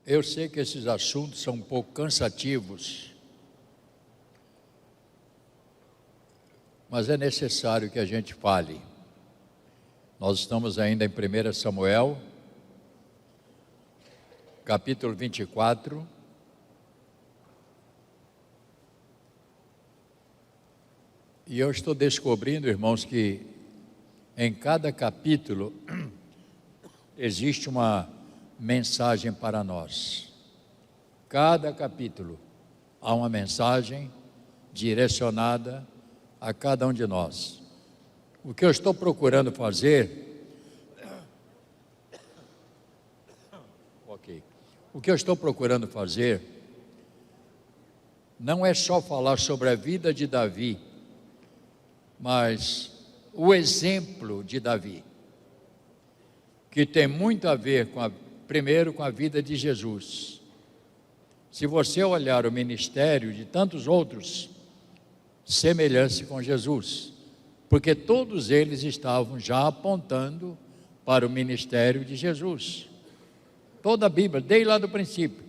Eu sei que esses assuntos são um pouco cansativos, mas é necessário que a gente fale. Nós estamos ainda em 1 Samuel, capítulo 24. E eu estou descobrindo, irmãos, que em cada capítulo existe uma mensagem para nós. Cada capítulo há uma mensagem direcionada a cada um de nós. O que eu estou procurando fazer, o que eu estou procurando fazer não é só falar sobre a vida de Davi, mas o exemplo de Davi, que tem muito a ver primeiro com a vida de Jesus. Se você olhar o ministério de tantos outros, semelhança com Jesus, porque todos eles estavam já apontando para o ministério de Jesus. Toda a Bíblia, desde lá do princípio,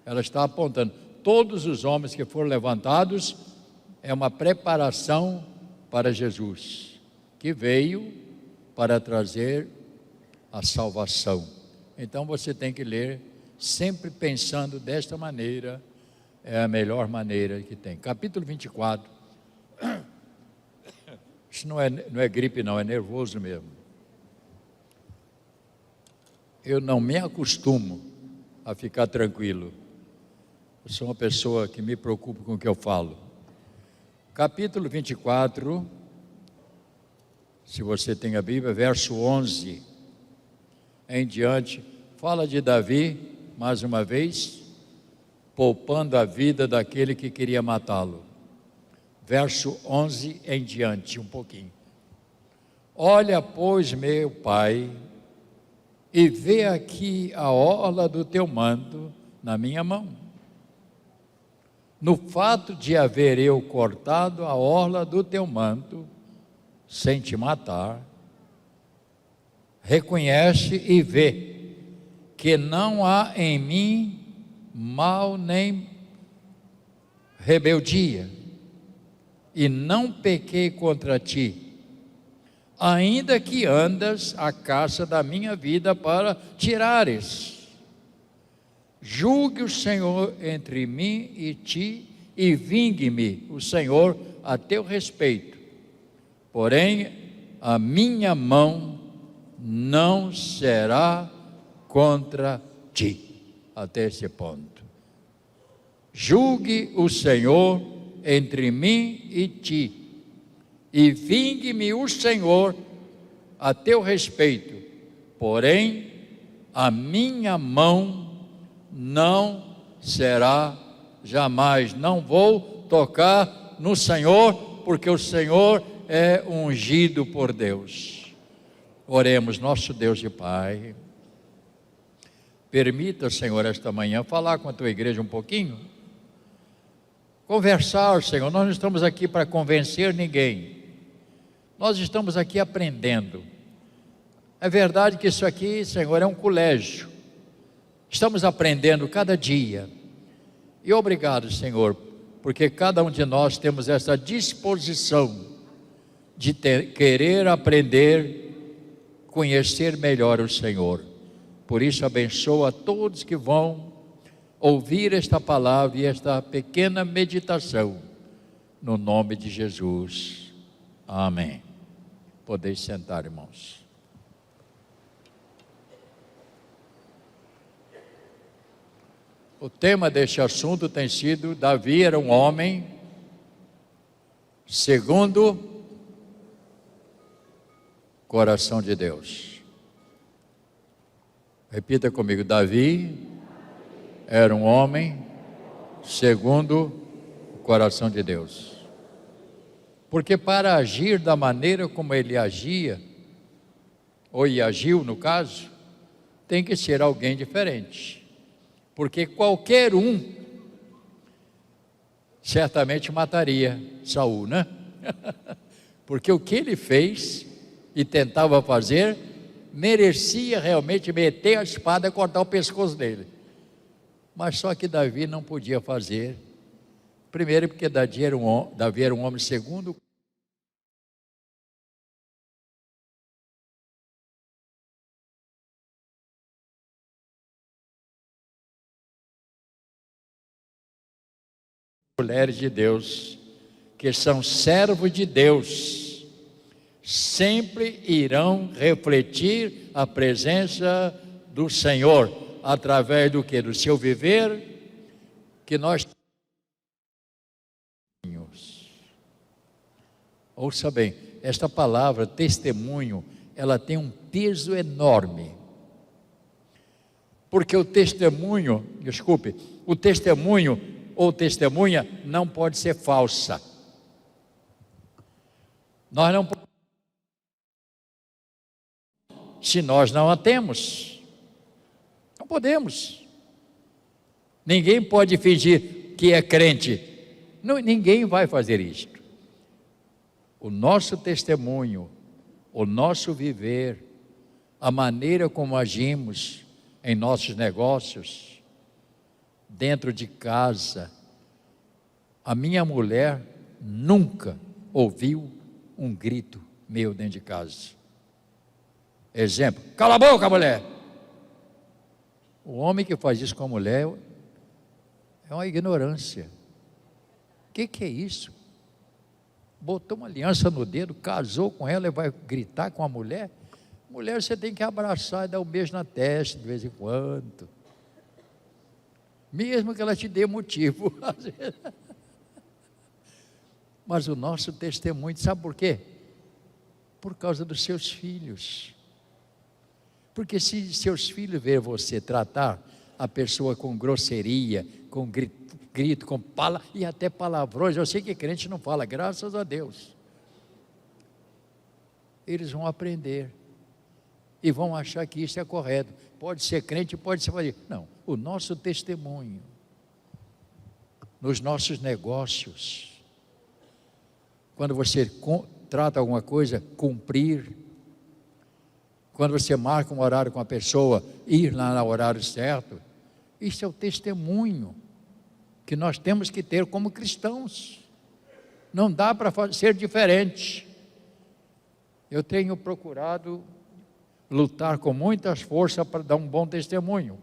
ela está apontando. Todos os homens que foram levantados é uma preparação para Jesus, que veio para trazer a salvação. Então você tem que ler sempre pensando desta maneira, é a melhor maneira que tem. Capítulo 24, isso não é gripe não, é nervoso mesmo. Eu não me acostumo a ficar tranquilo. Eu sou uma pessoa que me preocupa com o que eu falo. Capítulo 24, se você tem a Bíblia, verso 11 em diante, fala de Davi, mais uma vez, poupando a vida daquele que queria matá-lo. Verso 11 em diante, um pouquinho. Olha, pois, meu pai, e vê aqui a orla do teu manto na minha mão. No fato de haver eu cortado a orla do teu manto, sem te matar, reconhece e vê que não há em mim mal nem rebeldia, e não pequei contra ti, ainda que andas à caça da minha vida para tirares. Julgue o Senhor entre mim e ti, e vingue-me o Senhor a teu respeito. Porém, a minha mão não será contra ti. Até esse ponto. Julgue o Senhor entre mim e ti, e vingue-me o Senhor a teu respeito. Porém, a minha mão não será jamais. Não vou tocar no Senhor, porque o Senhor é ungido por Deus. Oremos. Nosso Deus e Pai, permita, Senhor, esta manhã falar com a tua igreja um pouquinho, conversar, Senhor. Nós não estamos aqui para convencer ninguém, nós estamos aqui aprendendo. É verdade que isso aqui, Senhor, é um colégio, estamos aprendendo cada dia, e obrigado, Senhor, porque cada um de nós temos essa disposição de querer aprender, conhecer melhor o Senhor. Por isso abençoa a todos que vão ouvir esta palavra e esta pequena meditação, no nome de Jesus, amém. Podeis sentar, irmãos. O tema deste assunto tem sido: Davi era um homem segundo coração de Deus. Repita comigo: Davi era um homem segundo o coração de Deus. Porque para agir da maneira como ele agia, ou agiu no caso, tem que ser alguém diferente. Porque qualquer um certamente mataria Saul, né? Porque o que ele fez e tentava fazer, merecia realmente meter a espada e cortar o pescoço dele. Mas só que Davi não podia fazer. Primeiro porque Davi era um homem segundo mulheres de Deus, que são servos de Deus, sempre irão refletir a presença do Senhor, através do que? Do seu viver, que nós temos. Ouça bem, esta palavra testemunho, ela tem um peso enorme, porque o testemunho ou testemunha não pode ser falsa. Nós não podemos, se nós não a temos, não podemos. Ninguém pode fingir que é crente. Não, ninguém vai fazer isto. O nosso testemunho, o nosso viver, a maneira como agimos em nossos negócios, dentro de casa. A minha mulher nunca ouviu um grito meu dentro de casa. Exemplo: cala a boca, mulher. O homem que faz isso com a mulher é uma ignorância. O que é isso? Botou uma aliança no dedo, casou com ela e vai gritar com a mulher? Mulher, você tem que abraçar e dar um beijo na testa de vez em quando, mesmo que ela te dê motivo. Mas o nosso testemunho, sabe por quê? Por causa dos seus filhos. Porque se seus filhos verem você tratar a pessoa com grosseria, com grito, com e até palavrões, eu sei que crente não fala, graças a Deus, eles vão aprender e vão achar que isso é correto. Pode ser crente, pode ser... Não, o nosso testemunho, nos nossos negócios, quando você trata alguma coisa, cumprir. Quando você marca um horário com a pessoa, ir lá no horário certo. Isso é o testemunho que nós temos que ter como cristãos. Não dá para ser diferente. Eu tenho procurado lutar com muitas forças para dar um bom testemunho.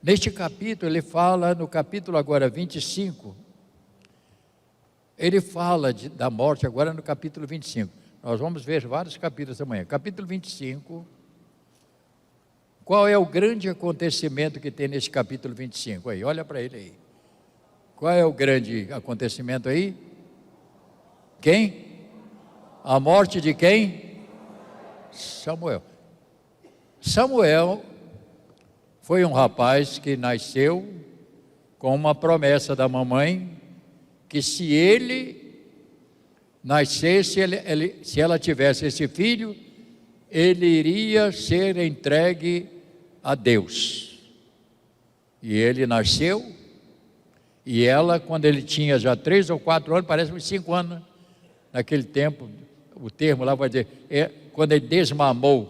Neste capítulo, ele fala, no capítulo agora 25, ele fala da morte agora no capítulo 25. Nós vamos ver vários capítulos amanhã. Capítulo 25. Qual é o grande acontecimento que tem nesse capítulo 25? Aí, olha para ele aí. Qual é o grande acontecimento aí? Quem? A morte de quem? Samuel. Samuel foi um rapaz que nasceu com uma promessa da mamãe, que se ele nascesse, se ela tivesse esse filho, ele iria ser entregue a Deus. E ele nasceu, e ela, quando ele tinha já 3 ou 4 anos, parece uns 5 anos, naquele tempo, o termo lá vai dizer, quando ele desmamou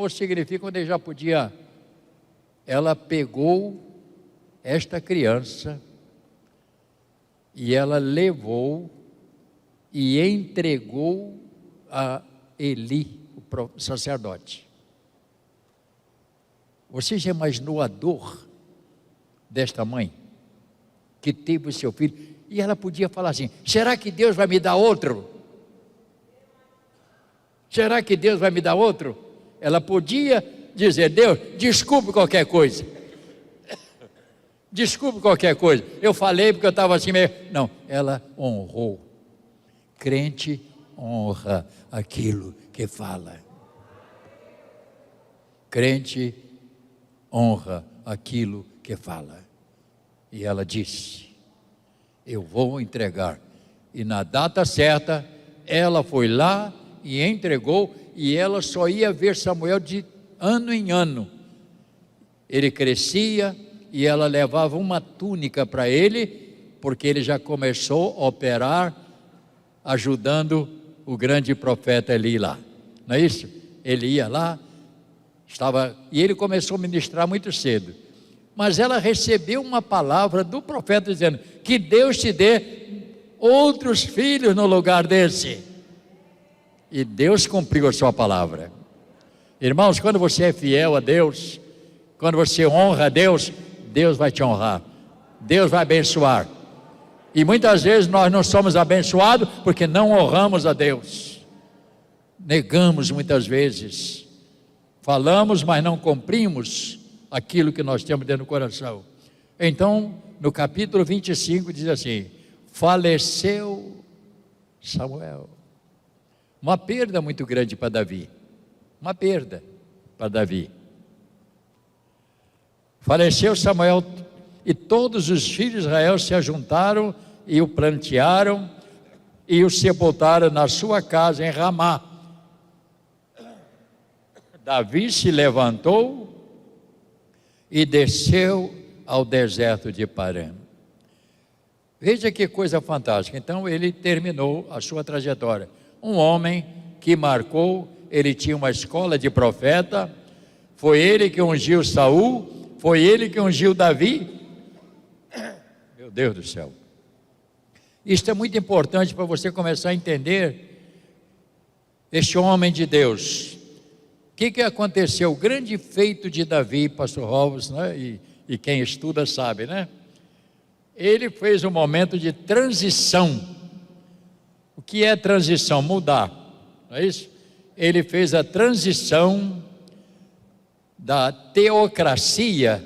significa quando ele já podia, ela pegou esta criança, e ela levou e entregou a Eli, o sacerdote. Você já imaginou a dor desta mãe que teve o seu filho? E ela podia falar assim: será que Deus vai me dar outro? Será que Deus vai me dar outro? Ela podia dizer: Deus, desculpe qualquer coisa. Desculpe qualquer coisa. Eu falei porque eu estava assim meio... Não, ela honrou. Crente honra aquilo que fala. Crente honra aquilo que fala. E ela disse: eu vou entregar. E na data certa, ela foi lá e entregou, e ela só ia ver Samuel de ano em ano. Ele crescia e ela levava uma túnica para ele, porque ele já começou a operar, ajudando o grande profeta Eli lá. Não é isso? Ele ia lá, e ele começou a ministrar muito cedo. mas ela recebeu uma palavra do profeta dizendo que Deus te dê outros filhos no lugar desse. E Deus cumpriu a sua palavra. Irmãos, quando você é fiel a Deus, quando você honra a Deus, Deus vai te honrar, Deus vai abençoar. E muitas vezes nós não somos abençoados porque não honramos a Deus. Negamos muitas vezes, falamos, mas não cumprimos aquilo que nós temos dentro do coração. Então, no capítulo 25 diz assim: faleceu Samuel. Uma perda muito grande para Davi. Uma perda para Davi. Faleceu Samuel, e todos os filhos de Israel se ajuntaram e o plantearam e o sepultaram na sua casa em Ramá. Davi se levantou e desceu ao deserto de Parã. Veja que coisa fantástica. Então ele terminou a sua trajetória. Um homem que marcou, ele tinha uma escola de profeta, foi ele que ungiu Saul, foi ele que ungiu Davi. Meu Deus do céu. Isto é muito importante para você começar a entender este homem de Deus. O que aconteceu? O grande feito de Davi, pastor Robson, né? E quem estuda sabe, né? Ele fez um momento de transição. O que é transição? Mudar, não é isso? Ele fez a transição da teocracia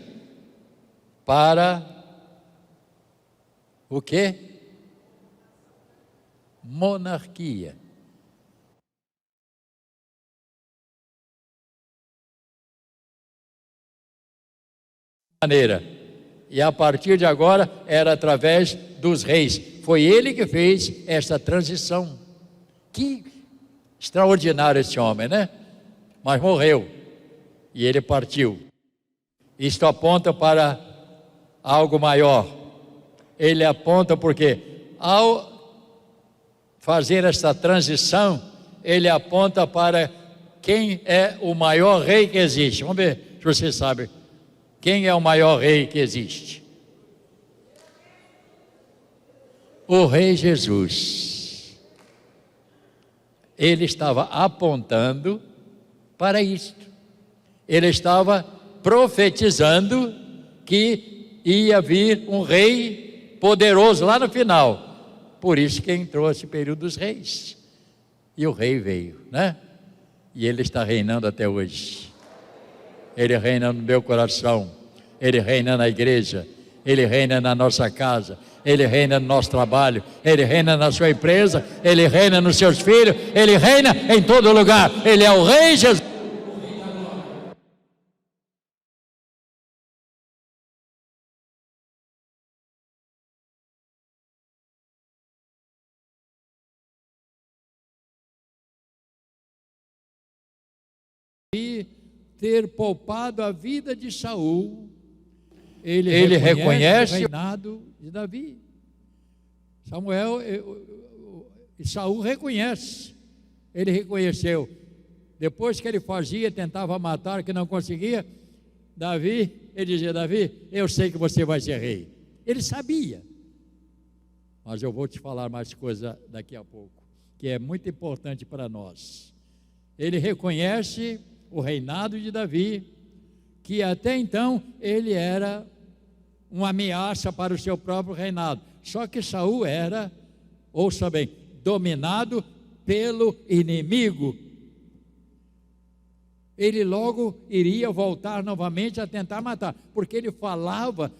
para o quê? Monarquia. E a partir de agora era através dos reis. Foi ele que fez essa transição. Que extraordinário esse homem, né? Mas morreu e ele partiu. Isto aponta para algo maior. Ele aponta porque ao fazer essa transição, ele aponta para quem é o maior rei que existe. Vamos ver se você sabe. Quem é o maior rei que existe? O Rei Jesus. Ele estava apontando para isto. Ele estava profetizando que ia vir um rei poderoso lá no final. Por isso que entrou esse período dos reis. E o rei veio, né? E ele está reinando até hoje. Ele reina no meu coração, Ele reina na igreja, Ele reina na nossa casa, Ele reina no nosso trabalho, Ele reina na sua empresa, Ele reina nos seus filhos, Ele reina em todo lugar. Ele é o Rei Jesus. E ter poupado a vida de Saul, ele reconhece o reinado de Davi. Saul reconhece, ele reconheceu. Depois que ele fazia, tentava matar, que não conseguia, ele dizia: Davi, eu sei que você vai ser rei. Ele sabia. Mas eu vou te falar mais coisa daqui a pouco, que é muito importante para nós. Ele reconhece o reinado de Davi, que até então ele era uma ameaça para o seu próprio reinado. Só que Saul era, ouça bem, dominado pelo inimigo. Ele logo iria voltar novamente a tentar matar, porque ele falava,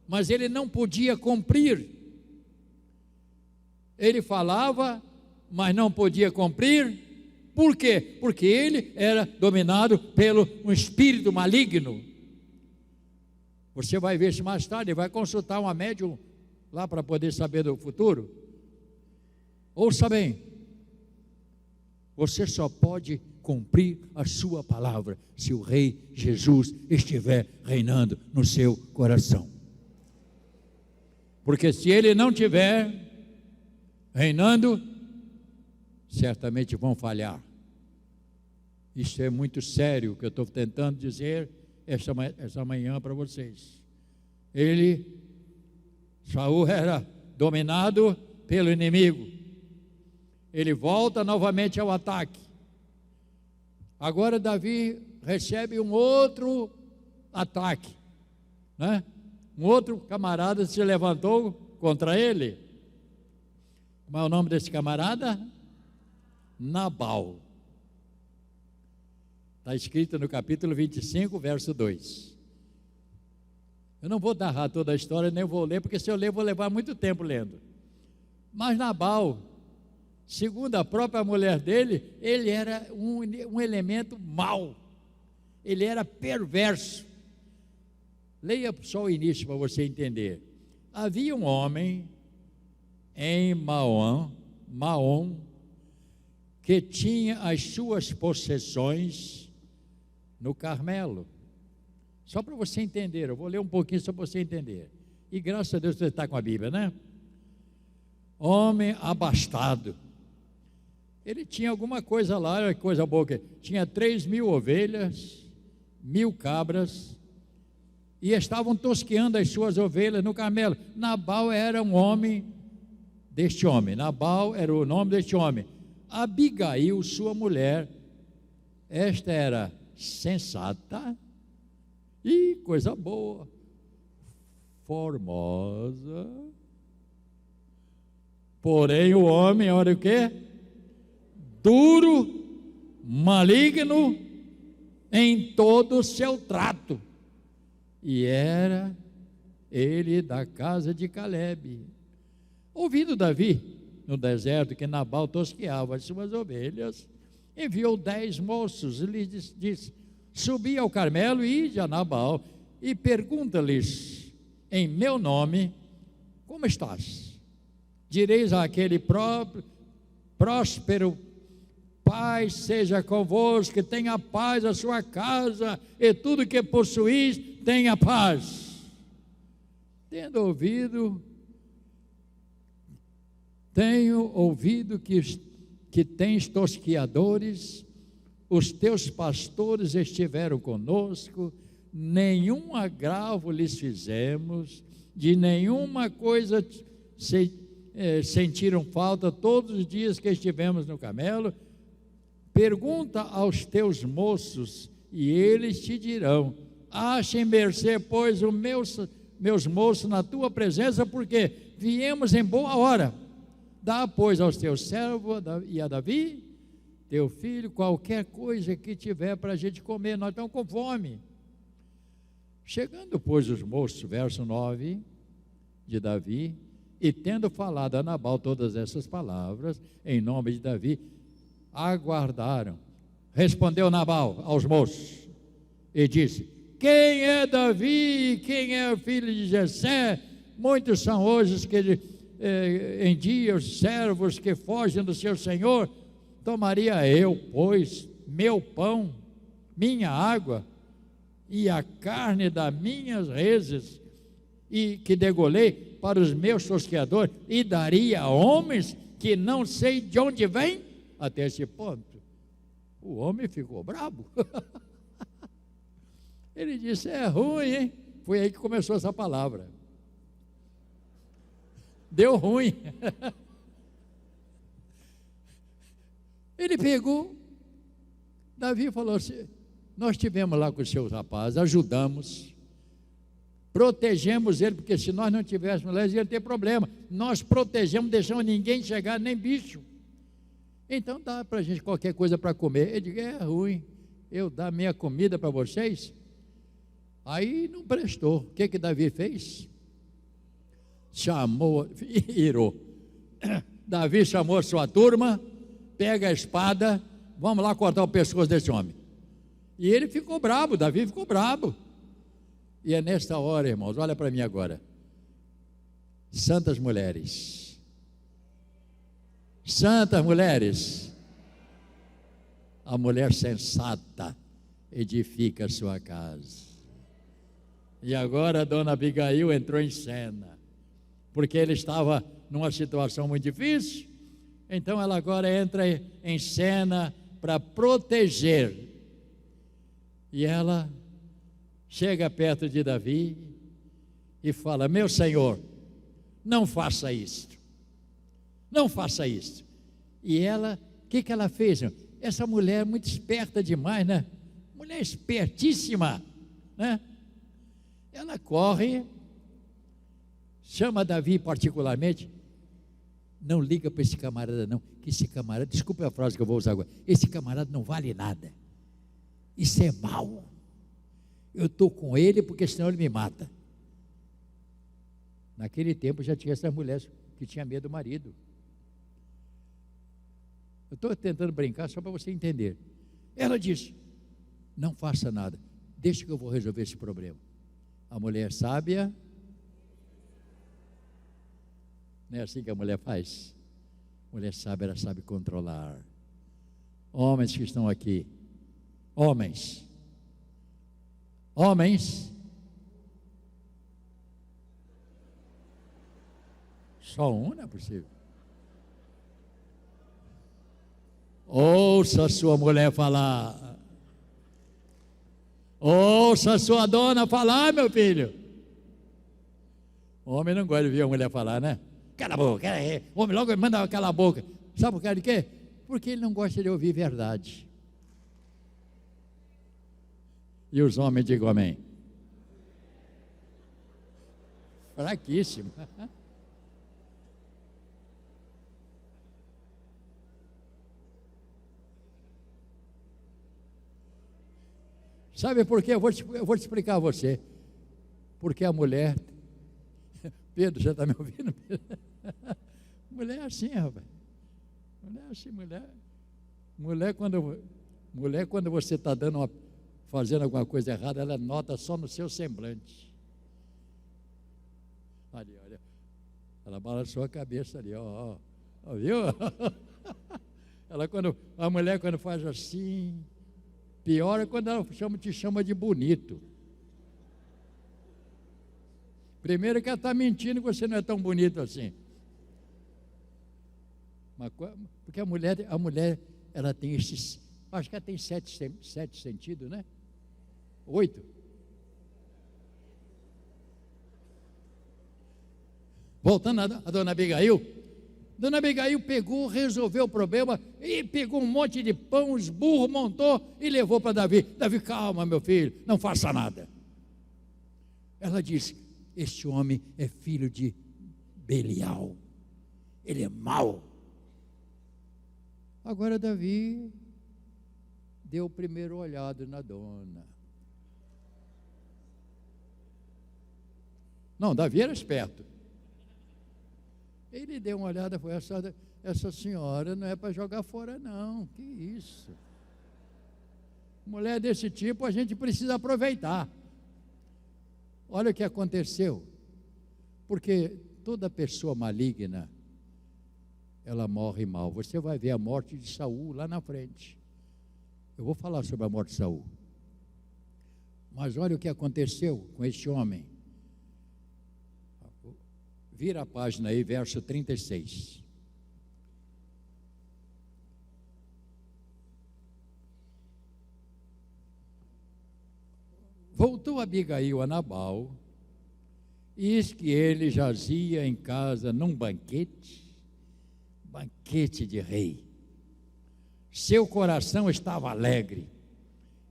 mas ele não podia cumprir. Ele falava, mas não podia cumprir. Por quê? Porque ele era dominado pelo um espírito maligno. Você vai ver isso mais tarde, vai consultar uma médium lá para poder saber do futuro. Ouça bem, você só pode cumprir a sua palavra se o Rei Jesus estiver reinando no seu coração. Porque se ele não estiver reinando, certamente vão falhar. Isso é muito sério o que eu estou tentando dizer essa manhã para vocês. Saul era dominado pelo inimigo. Ele volta novamente ao ataque. Agora Davi recebe um outro ataque, né? Um outro camarada se levantou contra ele. Como é o nome desse camarada? Nabal. Está escrito no capítulo 25, verso 2. Eu não vou narrar toda a história, nem vou ler, porque se eu ler, vou levar muito tempo lendo. Mas Nabal, segundo a própria mulher dele, ele era um elemento mau. Ele era perverso. Leia só o início para você entender. Havia um homem em Maom, que tinha as suas possessões no Carmelo. Só para você entender, eu vou ler um pouquinho só para você entender. E graças a Deus você está com a Bíblia, né? Homem abastado. Ele tinha alguma coisa lá, era coisa boa. Tinha 3.000 ovelhas, 1.000 cabras, e estavam tosqueando as suas ovelhas no Carmelo. Nabal era um homem deste homem. Nabal era o nome deste homem. Abigail, sua mulher, esta era sensata e coisa boa, formosa. Porém o homem, olha o quê? Duro, maligno em todo o seu trato. E era ele da casa de Calebe. Ouvindo Davi no deserto que Nabal tosqueava as suas ovelhas, enviou 10 moços e lhes disse: subi ao Carmelo e ide a Nabal e pergunta-lhes em meu nome, como estás? Direis àquele próspero, paz seja convosco, que tenha paz a sua casa e tudo que possuís tenha paz. Tenho ouvido que tens tosquiadores, os teus pastores estiveram conosco, nenhum agravo lhes fizemos, de nenhuma coisa sentiram falta todos os dias que estivemos no Carmelo. Pergunta aos teus moços e eles te dirão. Achem mercê, pois, os meus moços na tua presença, porque viemos em boa hora. Dá, pois, aos teus servos e a Davi, teu filho, qualquer coisa que tiver para a gente comer, nós estamos com fome. Chegando, pois, os moços, verso 9 de Davi, e tendo falado a Nabal todas essas palavras, em nome de Davi, aguardaram. Respondeu Nabal aos moços e disse: quem é Davi e quem é o filho de Jessé? Muitos são hoje os que em dia os servos que fogem do seu senhor. Tomaria eu, pois, meu pão, minha água e a carne das minhas reses, e que degolei para os meus tosqueadores, e daria a homens que não sei de onde vêm? Até esse ponto o homem ficou bravo. Ele disse: é ruim, hein? Foi aí que começou essa palavra. Deu ruim. Ele pegou, Davi falou assim: nós estivemos lá com os seus rapazes, ajudamos, protegemos ele, porque se nós não tivéssemos lá, ele ia ter problema. Nós protegemos, deixamos ninguém chegar, nem bicho. Então dá para a gente qualquer coisa para comer. Ele disse: é ruim eu dar minha comida para vocês? Aí não prestou. O que Davi fez? Irou. Davi chamou a sua turma, pega a espada, vamos lá cortar o pescoço desse homem. E ele ficou bravo, Davi ficou bravo. E é nesta hora, irmãos, olha para mim agora. Santas mulheres, a mulher sensata edifica a sua casa. E agora a dona Abigail entrou em cena, porque ele estava numa situação muito difícil. Então ela agora entra em cena para proteger. E ela chega perto de Davi e fala: meu Senhor, não faça isto, não faça isto. E ela, o que ela fez? Essa mulher é muito esperta demais, né? Mulher espertíssima, né? Ela corre, chama Davi particularmente. Não liga para esse camarada não, que esse camarada, desculpe a frase que eu vou usar agora, esse camarada não vale nada, isso é mau, eu estou com ele porque senão ele me mata. Naquele tempo já tinha essas mulheres que tinham medo do marido. Eu estou tentando brincar só para você entender. Ela disse: não faça nada, deixa que eu vou resolver esse problema. A mulher sábia, não é assim que a mulher faz? Mulher sábia, ela sabe controlar. Homens que estão aqui, homens, só um não é possível. Ouça a sua mulher falar, ouça a sua dona falar, meu filho. O homem não gosta de ouvir a mulher falar, né? Cala a boca, o homem logo manda calar a boca. Sabe por causa de quê? Porque ele não gosta de ouvir verdade. E os homens digam amém. Fraquíssimo. Sabe por quê? Eu vou te explicar a você. Porque a mulher... Pedro, já está me ouvindo? Mulher é assim, rapaz. Mulher é assim, mulher quando você está fazendo alguma coisa errada, ela nota só no seu semblante. Ali, olha. Ela balançou a cabeça ali, ó, viu? A mulher quando faz assim, pior é quando ela te chama de bonito. Primeiro que ela está mentindo que você não é tão bonito assim. Porque a mulher ela tem esses, acho que ela tem sete sentidos, né? 8. Voltando a dona Abigail. Dona Abigail resolveu o problema, e pegou um monte de pão, os burros, montou e levou para Davi. Davi, calma, meu filho, não faça nada. Ela disse: este homem é filho de Belial, ele é mau. Agora Davi deu o primeiro olhado na dona. Não, Davi era esperto. Ele deu uma olhada, foi essa senhora não é para jogar fora não, que isso. Mulher desse tipo a gente precisa aproveitar. Olha o que aconteceu, porque toda pessoa maligna, ela morre mal. Você vai ver a morte de Saul lá na frente. Eu vou falar sobre a morte de Saul. Mas olha o que aconteceu com este homem. Vira a página aí, verso 36. Voltou Abigail a Nabal, e eis que ele jazia em casa num banquete de rei. Seu coração estava alegre,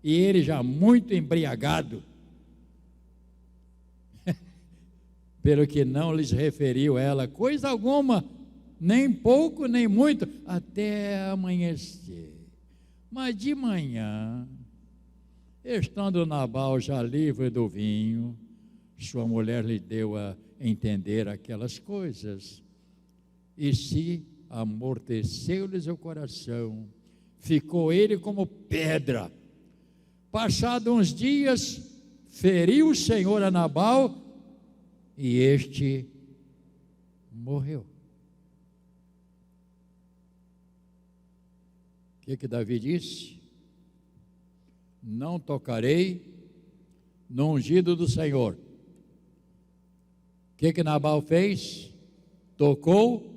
e ele já muito embriagado, pelo que não lhes referiu ela coisa alguma, nem pouco, nem muito, até amanhecer. Mas de manhã, estando Nabal já livre do vinho, sua mulher lhe deu a entender aquelas coisas, e se amorteceu-lhes o coração, ficou ele como pedra. Passados uns dias, feriu o Senhor a Nabal, e este morreu. O que Davi disse? Não tocarei no ungido do Senhor. O que Nabal fez? Tocou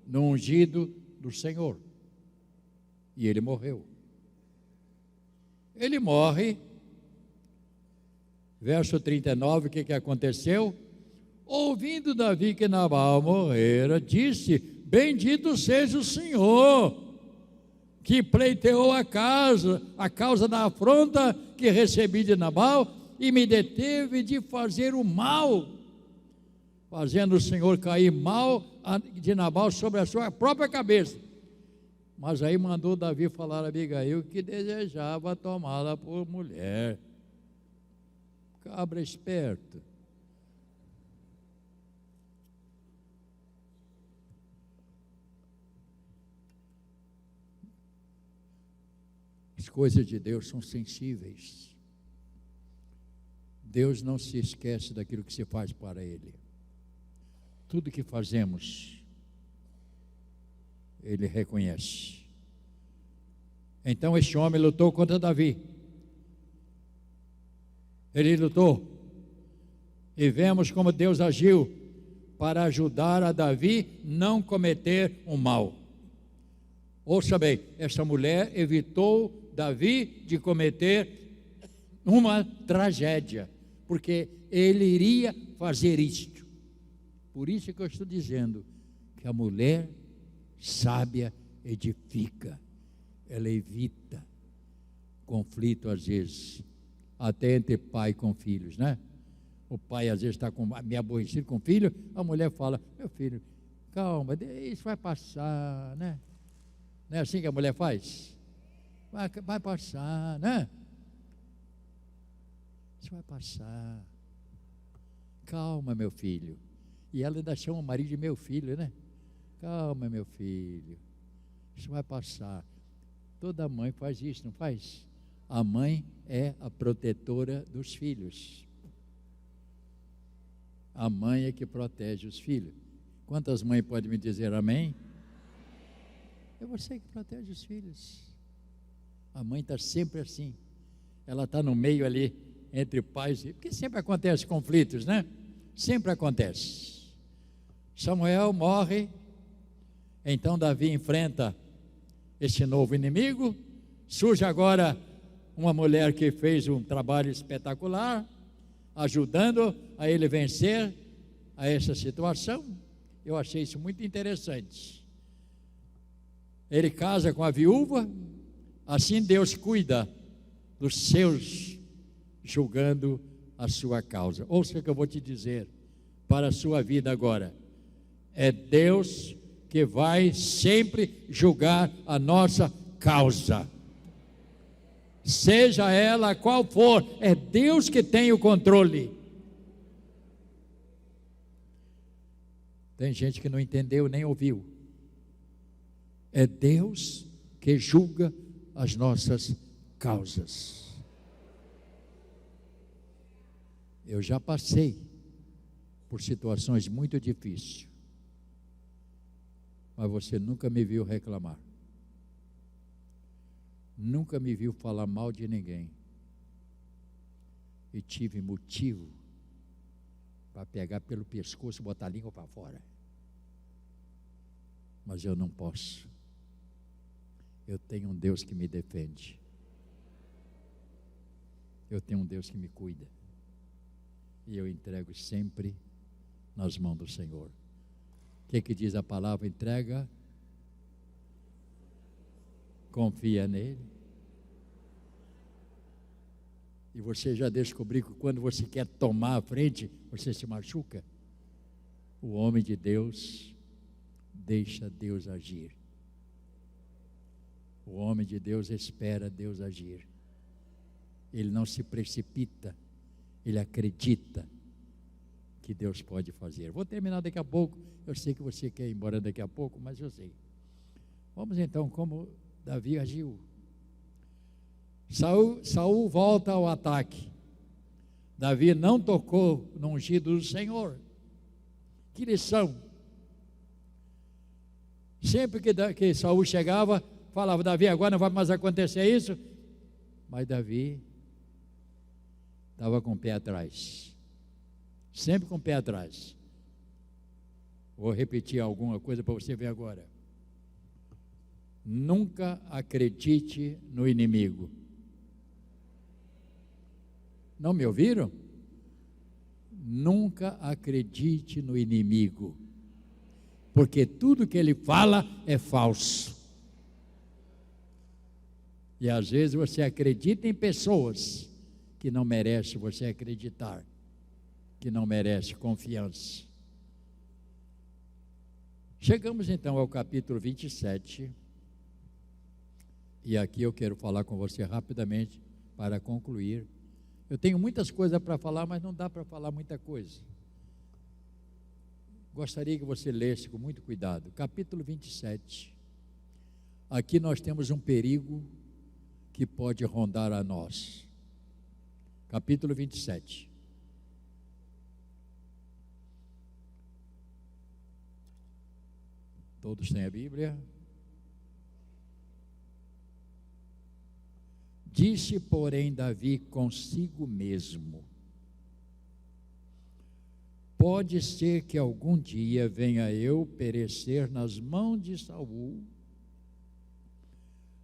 no ungido do Senhor. E ele morreu. Ele morre. Verso 39, o que aconteceu? Ouvindo Davi que Nabal morrera, disse: bendito seja o Senhor, que pleiteou a causa da afronta que recebi de Nabal, e me deteve de fazer o mal, fazendo o Senhor cair mal de Nabal sobre a sua própria cabeça. Mas aí mandou Davi falar a Abigail que desejava tomá-la por mulher. Cabra esperto. As coisas de Deus são sensíveis. Deus não se esquece daquilo que se faz para Ele. Tudo que fazemos, Ele reconhece. Então este homem lutou contra Davi. Ele lutou. E vemos como Deus agiu para ajudar a Davi não cometer o mal. Ouça bem, essa mulher evitou Davi de cometer uma tragédia, porque ele iria fazer isto. Por isso que eu estou dizendo que a mulher sábia edifica, ela evita conflito às vezes, até entre pai com filhos, né? O pai às vezes está meio aborrecido com o filho, a mulher fala: meu filho, calma, isso vai passar, né? Não é assim que a mulher faz? Vai passar, né? Isso vai passar. Calma, meu filho. E ela ainda chama o marido de meu filho, né? Calma, meu filho. Isso vai passar. Toda mãe faz isso, não faz? A mãe é a protetora dos filhos. A mãe é que protege os filhos. Quantas mães podem me dizer amém? É você que protege os filhos. A mãe está sempre assim. Ela está no meio ali, entre pais, porque sempre acontece conflitos, né? Sempre acontece. Samuel morre, então Davi enfrenta este novo inimigo. Surge agora uma mulher que fez um trabalho espetacular, ajudando a ele vencer a essa situação. Eu achei isso muito interessante. Ele casa com a viúva, assim Deus cuida dos seus, julgando a sua causa. Ouça o que eu vou te dizer para a sua vida agora. É Deus que vai sempre julgar a nossa causa. Seja ela qual for, é Deus que tem o controle. Tem gente que não entendeu nem ouviu. É Deus que julga as nossas causas. Eu já passei por situações muito difíceis, mas você nunca me viu reclamar. Nunca me viu falar mal de ninguém. E tive motivo para pegar pelo pescoço e botar a língua para fora. Mas eu não posso. Eu tenho um Deus que me defende. Eu tenho um Deus que me cuida. E eu entrego sempre nas mãos do Senhor. O que diz a palavra? Entrega. Confia nele. E você já descobriu que quando você quer tomar a frente, você se machuca. O homem de Deus deixa Deus agir. O homem de Deus espera Deus agir. Ele não se precipita, ele acredita que Deus pode fazer. Vou terminar daqui a pouco. Eu sei que você quer ir embora daqui a pouco, mas eu sei. Vamos então como Davi agiu. Saul volta ao ataque. Davi não tocou no ungido do Senhor. Que lição! Sempre que Saul chegava, falava: Davi, agora não vai mais acontecer isso. Mas Davi estava com o pé atrás. Sempre com o pé atrás. Vou repetir alguma coisa para você ver agora. Nunca acredite no inimigo. Não me ouviram? nunca acredite no inimigo, porque tudo que ele fala é falso. E às vezes você acredita em pessoas que não merecem você acreditar, que não merecem confiança. Chegamos então ao capítulo 27, e aqui eu quero falar com você rapidamente para concluir. Eu tenho muitas coisas para falar, mas não dá para falar muita coisa. Gostaria que você lesse com muito cuidado. Capítulo 27. Aqui nós temos um perigo que pode rondar a nós. Capítulo 27. Todos têm a Bíblia? Disse, porém, Davi consigo mesmo: pode ser que algum dia venha eu perecer nas mãos de Saul.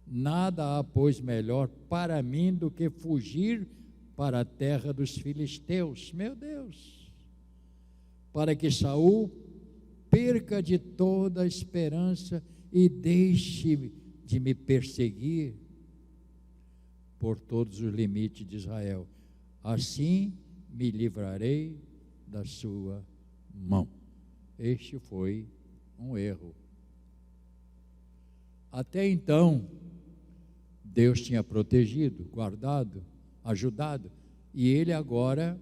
Nada há, pois, melhor para mim do que fugir para a terra dos filisteus. Meu Deus! Para que Saul perca de toda a esperança e deixe de me perseguir por todos os limites de Israel. Assim me livrarei da sua mão. Este foi um erro. Até então, Deus tinha protegido, guardado, ajudado, e ele agora,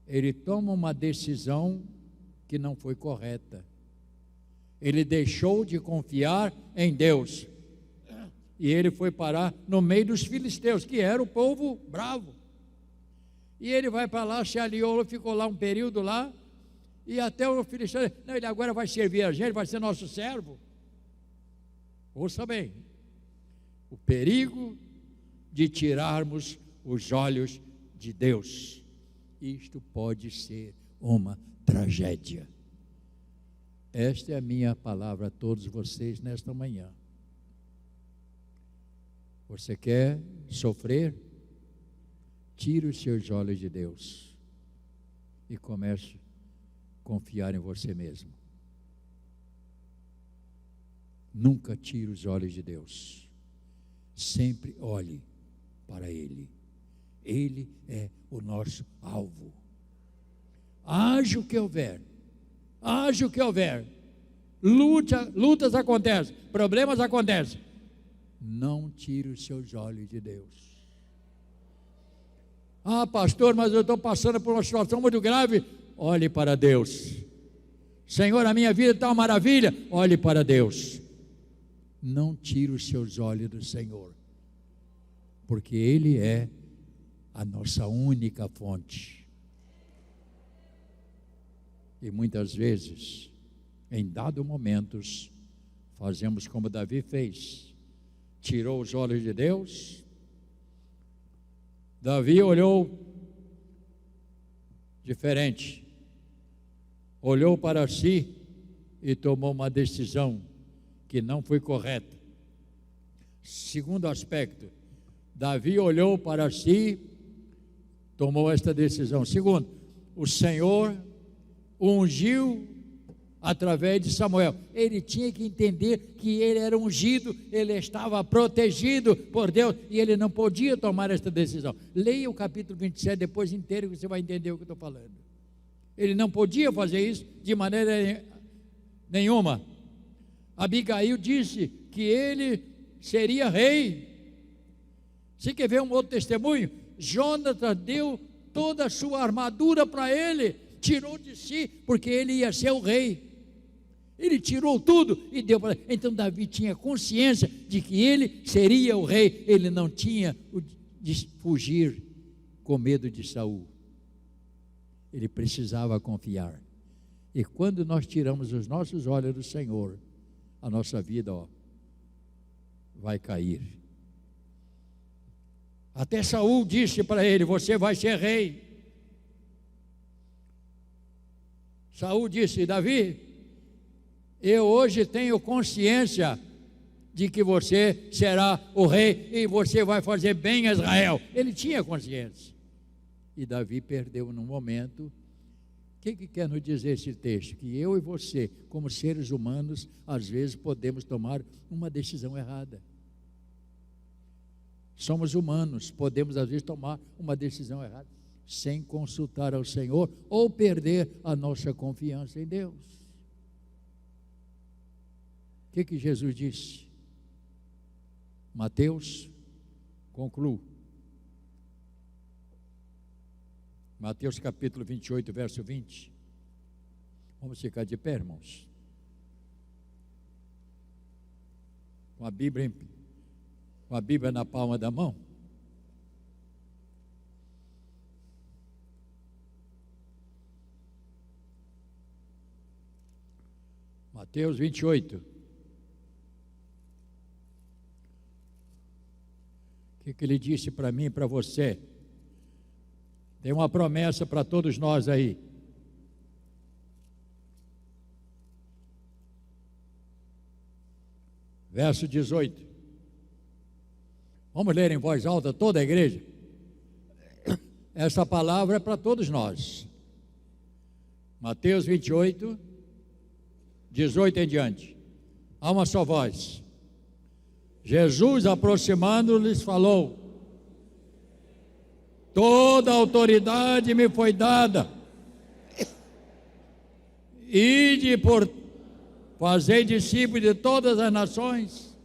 ele toma uma decisão que não foi correta. Ele deixou de confiar em Deus, e ele foi parar no meio dos filisteus, que era o povo bravo. E ele vai para lá, se aliou, ficou lá um período lá, e até o filisteu, não, ele agora vai servir a gente, vai ser nosso servo. Ouça bem, o perigo de tirarmos os olhos de Deus. Isto pode ser uma tragédia. Esta é a minha palavra a todos vocês nesta manhã. Você quer sofrer? Tire os seus olhos de Deus e comece a confiar em você mesmo. Nunca tire os olhos de Deus. Sempre olhe para Ele. Ele é o nosso alvo. Haja o que houver, haja o que houver, lutas acontecem, problemas acontecem, não tire os seus olhos de Deus. Ah, pastor, mas eu estou passando por uma situação muito grave. Olhe para Deus. Senhor, a minha vida está uma maravilha. Olhe para Deus. Não tire os seus olhos do Senhor, porque Ele é a nossa única fonte. E muitas vezes, em dados momentos, fazemos como Davi fez, tirou os olhos de Deus. Davi olhou diferente, olhou para si e tomou uma decisão que não foi correta. Segundo aspecto, Davi olhou para si, tomou esta decisão. Segundo, o Senhor ungiu através de Samuel. Ele tinha que entender que ele era ungido, ele estava protegido por Deus e ele não podia tomar esta decisão. Leia o capítulo 27 depois inteiro que você vai entender o que eu estou falando. Ele não podia fazer isso de maneira nenhuma. Abigail disse que ele seria rei. Você quer ver um outro testemunho? Jonatas deu toda a sua armadura para ele, tirou de si, porque ele ia ser o rei. Ele tirou tudo e deu para ele. Então Davi tinha consciência de que ele seria o rei. Ele não tinha de fugir com medo de Saul. Ele precisava confiar. E quando nós tiramos os nossos olhos do Senhor, a nossa vida, vai cair. Até Saul disse para ele: você vai ser rei. Saul disse: Davi, eu hoje tenho consciência de que você será o rei e você vai fazer bem a Israel. Ele tinha consciência. E Davi perdeu num momento. O que quer nos dizer esse texto? Que eu e você, como seres humanos, às vezes podemos tomar uma decisão errada. Somos humanos, podemos às vezes tomar uma decisão errada, sem consultar ao Senhor, ou perder a nossa confiança em Deus. O que Jesus disse? Mateus, concluo. Mateus capítulo 28, verso 20. Vamos ficar de pé, irmãos. Com a Bíblia na palma da mão. Mateus 28. O que ele disse para mim e para você? Tem uma promessa para todos nós aí. Verso 18. Vamos ler em voz alta toda a igreja? Essa palavra é para todos nós. Mateus 28, 18 em diante. Há uma só voz. Jesus, aproximando-lhes, falou: toda a autoridade me foi dada. Ide por fazer discípulos de todas as nações,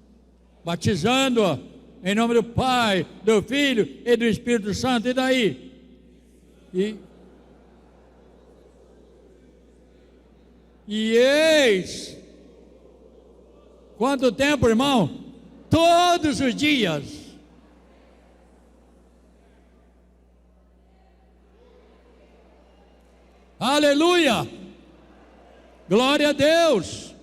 batizando-a em nome do Pai, do Filho e do Espírito Santo. E daí? E eis, quanto tempo, irmão? Todos os dias. Aleluia! Glória a Deus!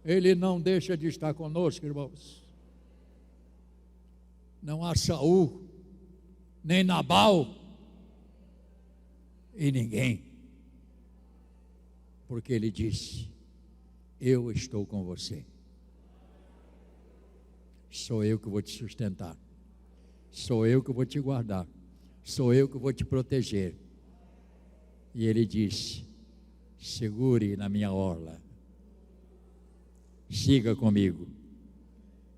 Ele não deixa de estar conosco, irmãos. Não há Saul, nem Nabal, e ninguém. Porque ele disse: eu estou com você. Sou eu que vou te sustentar. Sou eu que vou te guardar. Sou eu que vou te proteger. E ele disse: segure na minha orla. Siga comigo.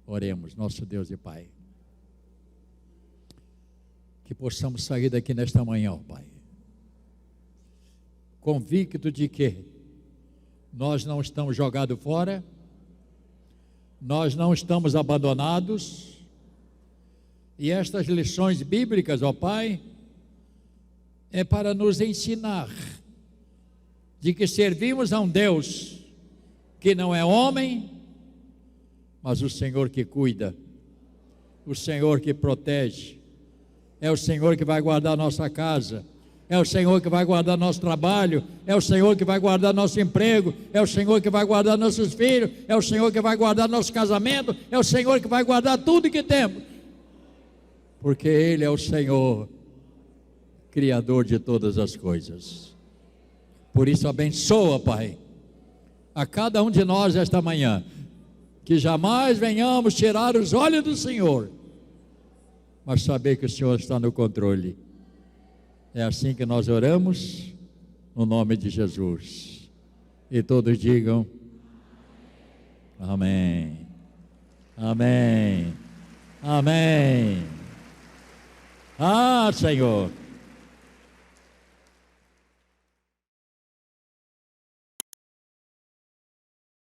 Oremos, nosso Deus e Pai. Que possamos sair daqui nesta manhã, ó Pai, convicto de que nós não estamos jogados fora, nós não estamos abandonados, e estas lições bíblicas, ó Pai, é para nos ensinar de que servimos a um Deus que não é homem, mas o Senhor que cuida, o Senhor que protege, é o Senhor que vai guardar nossa casa, é o Senhor que vai guardar nosso trabalho, é o Senhor que vai guardar nosso emprego, é o Senhor que vai guardar nossos filhos, é o Senhor que vai guardar nosso casamento, é o Senhor que vai guardar tudo que temos, porque Ele é o Senhor, Criador de todas as coisas. Por isso abençoa, Pai, a cada um de nós esta manhã, que jamais venhamos tirar os olhos do Senhor, mas saber que o Senhor está no controle. É assim que nós oramos, no nome de Jesus. E todos digam: amém, amém, amém. Ah, Senhor.